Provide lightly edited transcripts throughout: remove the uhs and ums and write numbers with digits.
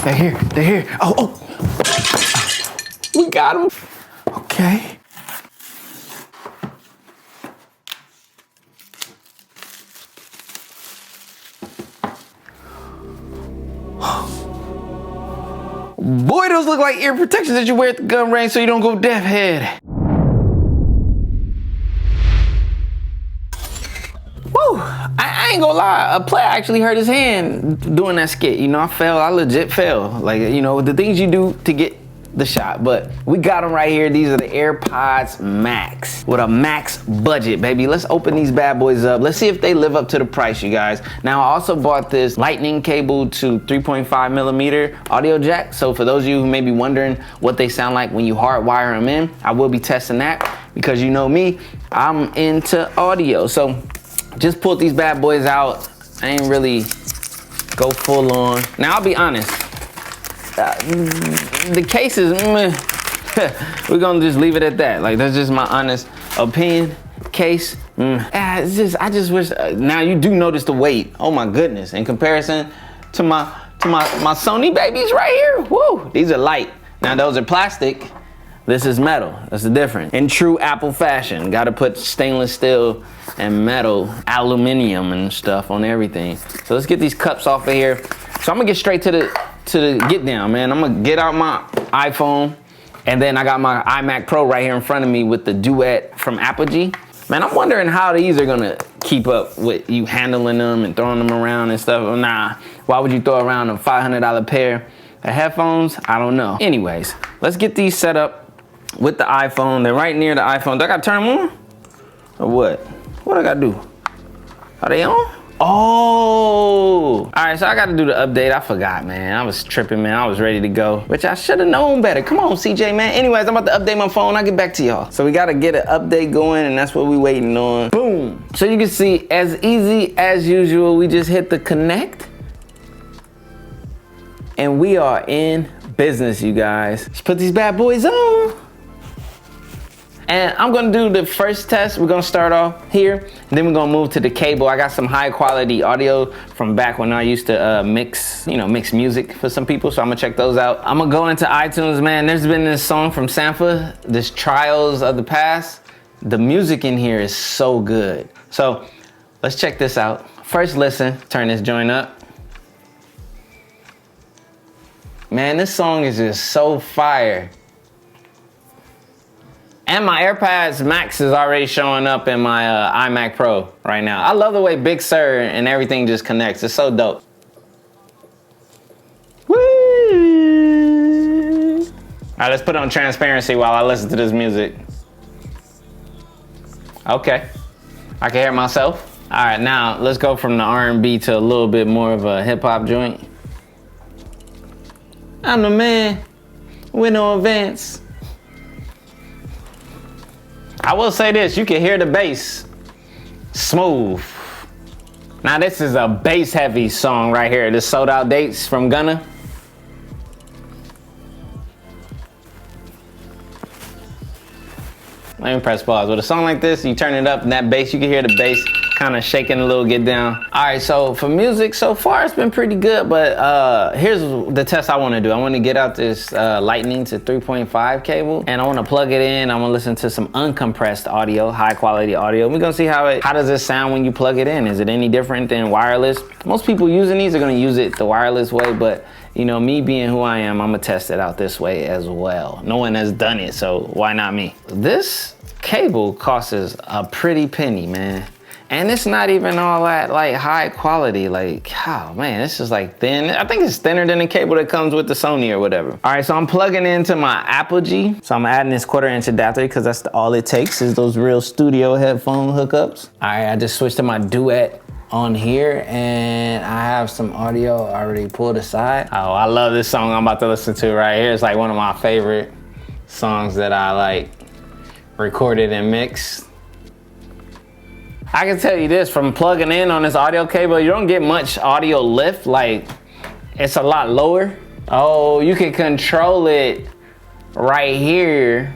They're here. They're here. Oh. We got them. Okay. Boy, those look like ear protections that you wear at the gun range so you don't go deaf head. Woo! I ain't gonna lie, a player actually hurt his hand doing that skit. You know, I legit fell. Like, you know, the things you do to get the shot, but we got them right here. These are the AirPods Max with a max budget, baby. Let's open these bad boys up. Let's see if they live up to the price, you guys. Now, I also bought this lightning cable to 3.5 millimeter audio jack. So for those of you who may be wondering what they sound like when you hardwire them in, I will be testing that because you know me, I'm into audio. So just pulled these bad boys out. I ain't really go full on. Now, I'll be honest. The case is, we're gonna just leave it at that. Like, that's just my honest opinion. Case, it's just, I just wish, now you do notice the weight. Oh my goodness, in comparison to my Sony babies right here, woo, these are light. Now those are plastic, this is metal, that's the difference. In true Apple fashion, gotta put stainless steel and metal, aluminum and stuff on everything. So let's get these cups off of here. So I'm gonna get straight to the get down, man. I'm gonna get out my iPhone, and then I got my iMac Pro right here in front of me with the Duet from Apogee. Man, I'm wondering how these are gonna keep up with you handling them and throwing them around and stuff. Nah, why would you throw around a $500 pair of headphones? I don't know. Anyways, let's get these set up with the iPhone. They're right near the iPhone. Do I gotta turn them on? Or what? What I gotta do? Are they on? Oh, all right, so I gotta do the update. I forgot, man. I was tripping, man. I was ready to go, which I should have known better. Come on, CJ, man. Anyways, I'm about to update my phone. I'll get back to y'all. So we gotta get an update going, and that's what we waiting on. Boom. So you can see, as easy as usual, we just hit the connect, and we are in business, you guys. Let's put these bad boys on. And I'm gonna do the first test. We're gonna start off here, and then we're gonna move to the cable. I got some high quality audio from back when I used to mix music for some people, so I'm gonna check those out. I'm gonna go into iTunes, man. There's been this song from Sampha, this Trials of the Past. The music in here is so good. So let's check this out. First listen, turn this joint up. Man, this song is just so fire. And my AirPods Max is already showing up in my iMac Pro right now. I love the way Big Sur and everything just connects. It's so dope. Woo! All right, let's put on transparency while I listen to this music. Okay, I can hear myself. All right, now let's go from the R&B to a little bit more of a hip hop joint. I'm the man with no advance. I will say this, you can hear the bass smooth. Now this is a bass heavy song right here. This Sold Out Dates from Gunna. Let me press pause. With a song like this, you turn it up and that bass, you can hear the bass kind of shaking a little, get down. All right, so for music, so far it's been pretty good, but here's the test I wanna do. I wanna get out this lightning to 3.5 cable, and I wanna plug it in. I wanna listen to some uncompressed audio, high quality audio. We're gonna see how does it sound when you plug it in? Is it any different than wireless? Most people using these are gonna use it the wireless way, but you know, me being who I am, I'm gonna test it out this way as well. No one has done it, so why not me? This cable costs a pretty penny, man. And it's not even all that like high quality. Like, oh man, it's just like thin. I think it's thinner than the cable that comes with the Sony or whatever. All right, so I'm plugging into my Apogee. So I'm adding this 1/4-inch adapter because that's all it takes is those real studio headphone hookups. All right, I just switched to my Duet on here, and I have some audio already pulled aside. Oh, I love this song I'm about to listen to right here. It's like one of my favorite songs that I like recorded and mixed. I can tell you this, from plugging in on this audio cable, you don't get much audio lift. Like, it's a lot lower. Oh, you can control it right here.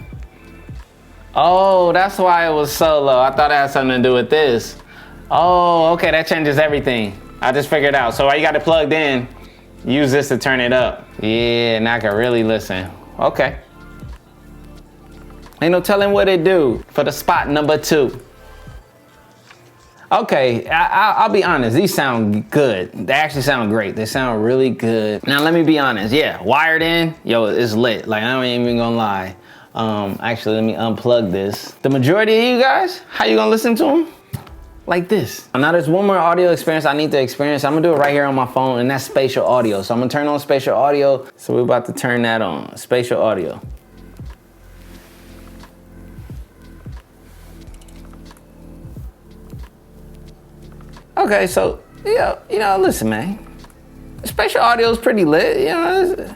Oh, that's why it was so low. I thought it had something to do with this. Oh, okay, that changes everything. I just figured it out. So while you got it plugged in, use this to turn it up. Yeah, now I can really listen. Okay. Ain't no telling what it do for the spot number 2. Okay, I'll be honest, these sound good. They actually sound great. They sound really good. Now let me be honest, yeah, wired in, yo, it's lit. Like, I ain't even gonna lie. Actually, let me unplug this. The majority of you guys, how you gonna listen to them? Like this. Now there's one more audio experience I need to experience. I'm gonna do it right here on my phone, and that's spatial audio. So I'm gonna turn on spatial audio. So we're about to turn that on, spatial audio. Okay, so, you know, listen, man. Spatial audio is pretty lit, you know.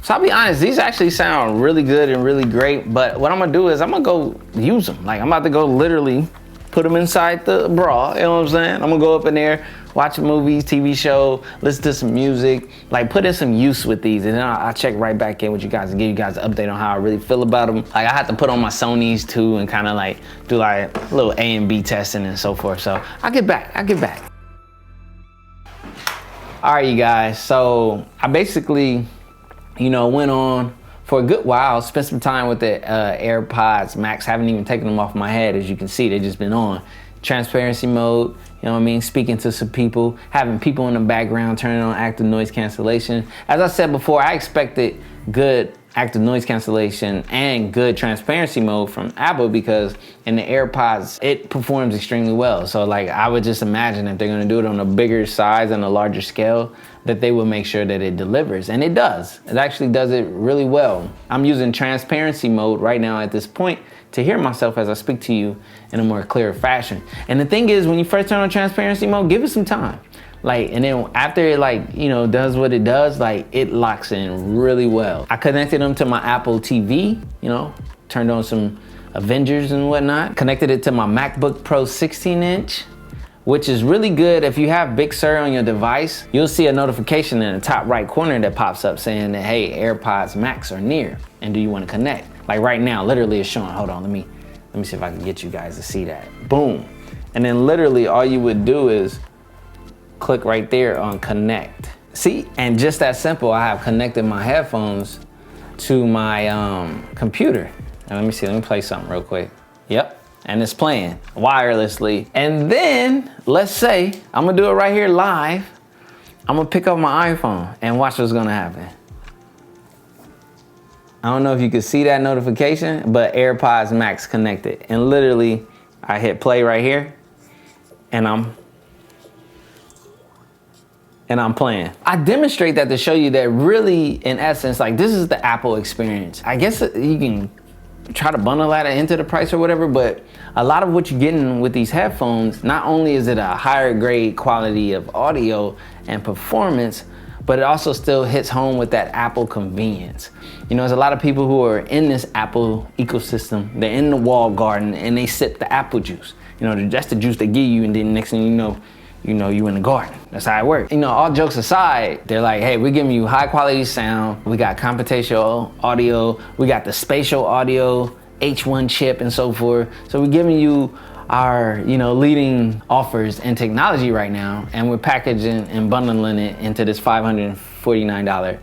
So I'll be honest, these actually sound really good and really great, but what I'm gonna do is I'm gonna go use them. Like, I'm about to go literally put them inside the bra, you know what I'm saying? I'm gonna go up in there, watch movies, TV show, listen to some music, like put in some use with these, and then I'll check right back in with you guys and give you guys an update on how I really feel about them. Like, I have to put on my Sonys too and kind of like do like a little A and B testing and so forth. So I'll get back. All right, you guys, so I basically, you know, went on for a good while, spent some time with the AirPods Max. Haven't even taken them off my head, as you can see. They've just been on. Transparency mode, you know what I mean? Speaking to some people, having people in the background, turning on active noise cancellation. As I said before, I expected good active noise cancellation and good transparency mode from Apple, because in the AirPods, it performs extremely well. So like, I would just imagine if they're gonna do it on a bigger size and a larger scale, that they will make sure that it delivers, and it does. It actually does it really well. I'm using transparency mode right now at this point to hear myself as I speak to you in a more clear fashion. And the thing is, when you first turn on transparency mode, give it some time. Like, and then after it, like, you know, does what it does, like, it locks in really well. I connected them to my Apple TV, you know, turned on some Avengers and whatnot, connected it to my MacBook Pro 16-inch, which is really good. If you have Big Sur on your device, you'll see a notification in the top right corner that pops up saying that, hey, AirPods Max are near, and do you want to connect? Like right now, literally it's showing. Hold on, let me see if I can get you guys to see that. Boom. And then literally all you would do is click right there on connect. See, and just that simple, I have connected my headphones to my computer. And let me see, let me play something real quick. Yep. And it's playing wirelessly. And then let's say I'm gonna do it right here live. I'm gonna pick up my iPhone and watch what's gonna happen. I don't know if you can see that notification, but AirPods Max connected. And literally I hit play right here and I'm playing. I demonstrate that to show you that really, in essence, like, this is the Apple experience. I guess you can try to bundle that into the price or whatever, but a lot of what you're getting with these headphones, not only is it a higher grade quality of audio and performance, but it also still hits home with that Apple convenience. You know, there's a lot of people who are in this Apple ecosystem, they're in the walled garden and they sip the apple juice. You know, that's the juice they give you, and then next thing you know, you in the garden. That's how it works. You know, all jokes aside, they're like, hey, we're giving you high quality sound. We got computational audio. We got the spatial audio, H1 chip and so forth. So we're giving you our, you know, leading offers in technology right now. And we're packaging and bundling it into this $549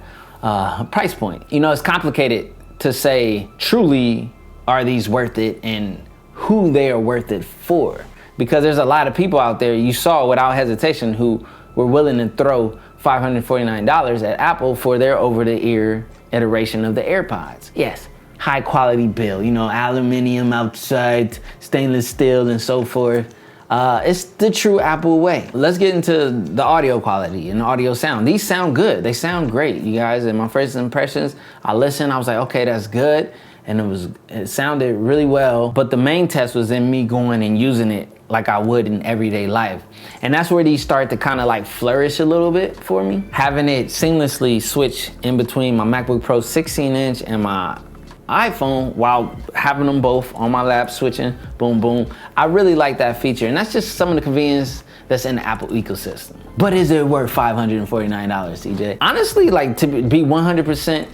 price point. You know, it's complicated to say truly, are these worth it and who they are worth it for? Because there's a lot of people out there, you saw without hesitation, who were willing to throw $549 at Apple for their over-the-ear iteration of the AirPods. Yes, high quality build, you know, aluminum outside, stainless steel and so forth. It's the true Apple way. Let's get into the audio quality and the audio sound. These sound good, they sound great, you guys. In my first impressions, I listened, I was like, okay, that's good. And it sounded really well. But the main test was in me going and using it like I would in everyday life. And that's where these start to kind of like flourish a little bit for me. Having it seamlessly switch in between my MacBook Pro 16-inch and my iPhone while having them both on my lap switching, boom, boom. I really like that feature. And that's just some of the convenience that's in the Apple ecosystem. But is it worth $549, TJ? Honestly, like, to be 100%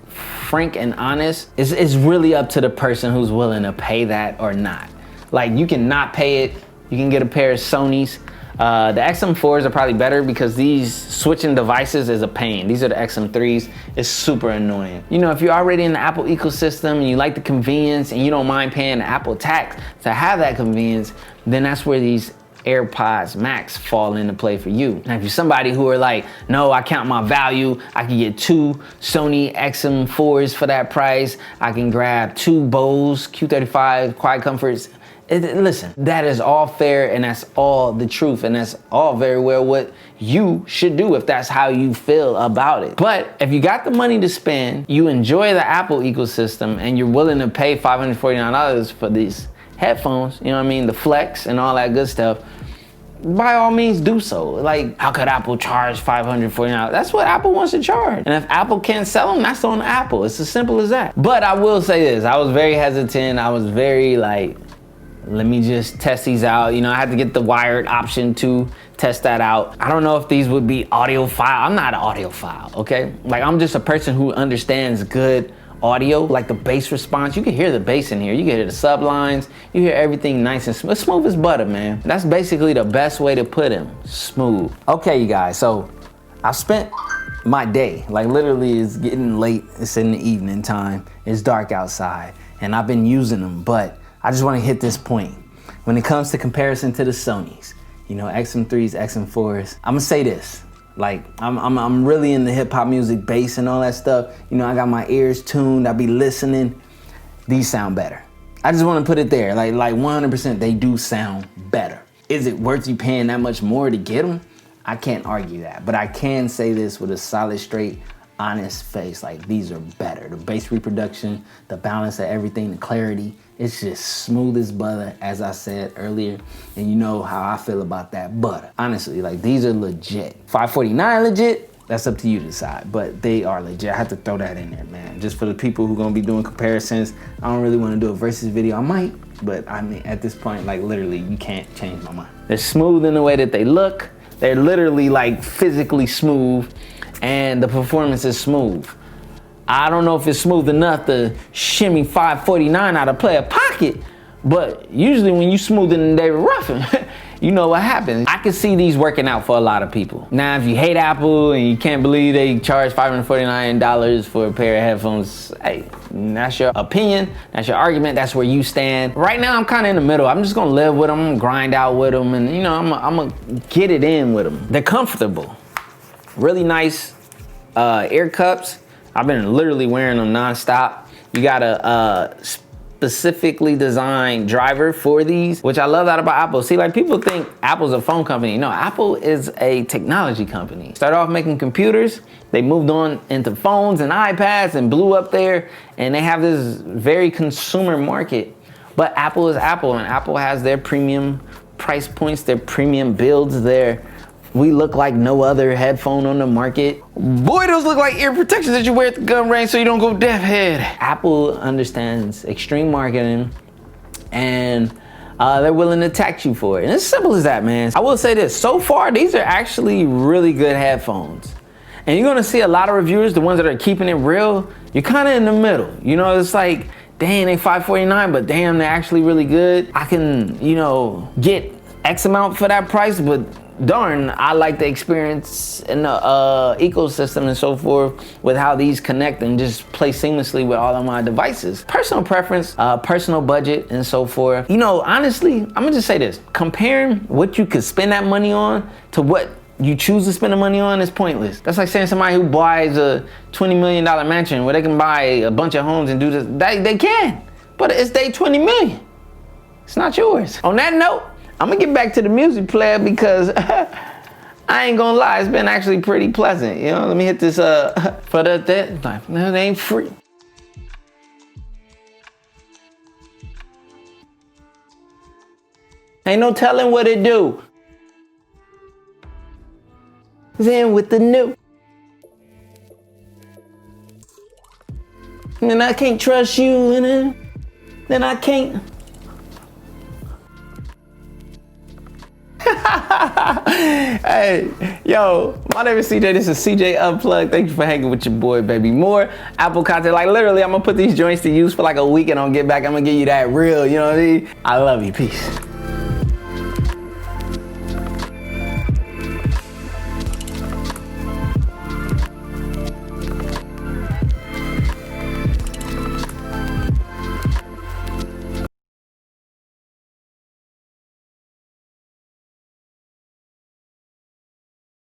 frank and honest, it's really up to the person who's willing to pay that or not. Like, you can not pay it, you can get a pair of Sonys. The XM4s are probably better because these switching devices is a pain. These are the XM3s. It's super annoying. You know, if you're already in the Apple ecosystem and you like the convenience and you don't mind paying the Apple tax to have that convenience, then that's where these AirPods Max fall into play for you. Now, if you're somebody who are like, no, I count my value, I can get 2 Sony XM4s for that price. I can grab 2 Bose Q35 Quiet Comforts. Listen, that is all fair and that's all the truth and that's all very well what you should do if that's how you feel about it. But if you got the money to spend, you enjoy the Apple ecosystem and you're willing to pay $549 for these headphones, you know what I mean, the Flex and all that good stuff, by all means do so. Like, how could Apple charge $549? That's what Apple wants to charge. And if Apple can't sell them, that's on Apple. It's as simple as that. But I will say this, I was very hesitant. I was very like, let me just test these out. You know, I had to get the wired option to test that out. I don't know if these would be audiophile. I'm not an audiophile, okay? Like, I'm just a person who understands good audio, like the bass response. You can hear the bass in here. You can hear the sublines. You hear everything nice and smooth. Smooth as butter, man. That's basically the best way to put them. Smooth. Okay, you guys, so I spent my day, like literally it's getting late. It's in the evening time. It's dark outside and I've been using them, but I just want to hit this point. When it comes to comparison to the Sonys, you know, XM3s, XM4s, I'm gonna say this. Like, I'm really into hip hop music, bass and all that stuff. You know, I got my ears tuned, I be listening. These sound better. I just want to put it there. Like 100% they do sound better. Is it worth you paying that much more to get them? I can't argue that, but I can say this with a solid, straight, honest face. Like, these are better. The bass reproduction, the balance of everything, the clarity, it's just smooth as butter, as I said earlier. And you know how I feel about that butter. Honestly, like, these are legit. $549 legit? That's up to you to decide, but they are legit. I have to throw that in there, man. Just for the people who are gonna be doing comparisons. I don't really wanna do a versus video. I might, but I mean, at this point, like, literally, you can't change my mind. They're smooth in the way that they look. They're literally, like, physically smooth, and the performance is smooth. I don't know if it's smooth enough to shimmy $549 out of player pocket, but usually when you smoothing than David Ruffin, you know what happens. I can see these working out for a lot of people. Now, if you hate Apple and you can't believe they charge $549 for a pair of headphones, hey, that's your opinion, that's your argument, that's where you stand. Right now, I'm kind of in the middle. I'm just gonna live with them, grind out with them, and you know, I'm gonna get it in with them. They're comfortable. Really nice ear cups. I've been literally wearing them nonstop. You got a specifically designed driver for these, which I love that about Apple. See, like, people think Apple's a phone company. No, Apple is a technology company. Started off making computers. They moved on into phones and iPads and blew up there. And they have this very consumer market. But Apple is Apple, and Apple has their premium price points, their premium builds, we look like no other headphone on the market. Boy, those look like ear protections that you wear at the gun range so you don't go deaf head. Apple understands extreme marketing, and they're willing to tax you for it. And it's simple as that, man. I will say this, so far, these are actually really good headphones. And you're gonna see a lot of reviewers, the ones that are keeping it real, you're kinda in the middle. You know, it's like, dang, they $549, but damn, they're actually really good. I can, you know, get X amount for that price, but darn, I like the experience in the ecosystem and so forth with how these connect and just play seamlessly with all of my devices. Personal preference, personal budget, and so forth. You know, honestly, I'm gonna just say this. Comparing what you could spend that money on to what you choose to spend the money on is pointless. That's like saying somebody who buys a $20 million mansion where they can buy a bunch of homes and do this. They can, but it's their 20 million. It's not yours. On that note, I'm gonna get back to the music player because I ain't gonna lie, it's been actually pretty pleasant. You know, let me hit this for that no, it ain't free. Ain't no telling what it do. Then with the new. And then I can't trust you, and then I can't. Hey, yo, my name is CJ. This is CJ Unplugged. Thank you for hanging with your boy, baby. More Apple content. Like, literally, I'm gonna put these joints to use for like a week and I'll get back. I'm gonna give you that real, you know what I mean? I love you. Peace.